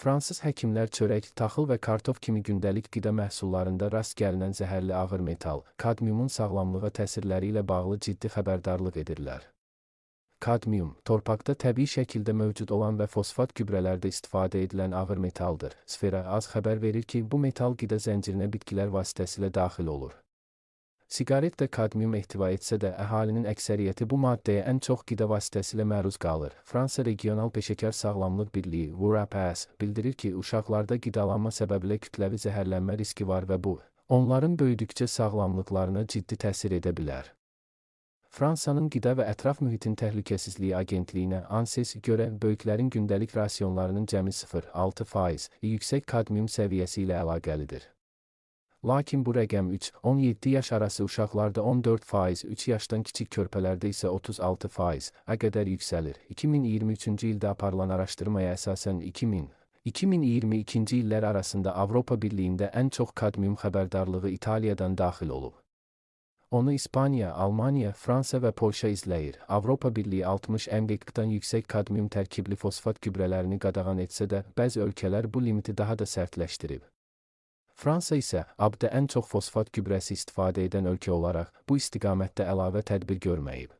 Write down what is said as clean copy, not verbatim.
Fransız həkimlər çörək, taxıl və kartof kimi gündəlik qida məhsullarında rast gəlinən zəhərli ağır metal, kadmiumun sağlamlığa təsirləri ilə bağlı ciddi xəbərdarlıq edirlər. Kadmium, torpaqda təbii şəkildə mövcud olan və fosfat gübrələrdə istifadə edilən ağır metaldır. Sfera az xəbər verir ki, bu metal qida zəncirinə bitkilər vasitəsilə daxil olur. Siqaret də kadmium ehtiva etsə də, əhalinin əksəriyyəti bu maddəyə ən çox qida vasitəsilə məruz qalır. Fransa Regional Peşəkar Sağlamlıq Birliyi (URAPS) bildirir ki, uşaqlarda qidalanma səbəbilə kütləvi zəhərlənmə riski var və bu, onların böyüdükcə sağlamlıqlarına ciddi təsir edə bilər. Fransanın Qida və Ətraf Mühitin Təhlükəsizliyi Agentliyinə (ANSES) görə böyüklərin gündəlik rasionlarının cəmi 0,6% yüksək kadmium səviyyəsi ilə əlaqəlidir. Lakin bu rəqəm 3-17 yaş arası uşaqlarda 14%, 3 yaşdan kiçik körpələrdə isə 36%-ə qədər yüksəlir. 2023-cü ildə aparılan araşdırmaya əsasən 2000-2022-ci illər arasında Avropa Birliyində ən çox kadmium xəbərdarlığı İtaliyadan daxil olub. Onu İspaniya, Almaniya, Fransa və Polşa izləyir. Avropa Birliyi 60 mg-dan yüksək kadmium tərkibli fosfat gübrələrini qadağan etsə də, bəzi ölkələr bu limiti daha da sərtləşdirib. Fransa isə ABD-də ən çox fosfat gübrəsi istifadə edən ölkə olaraq bu istiqamətdə əlavə tədbir görməyib.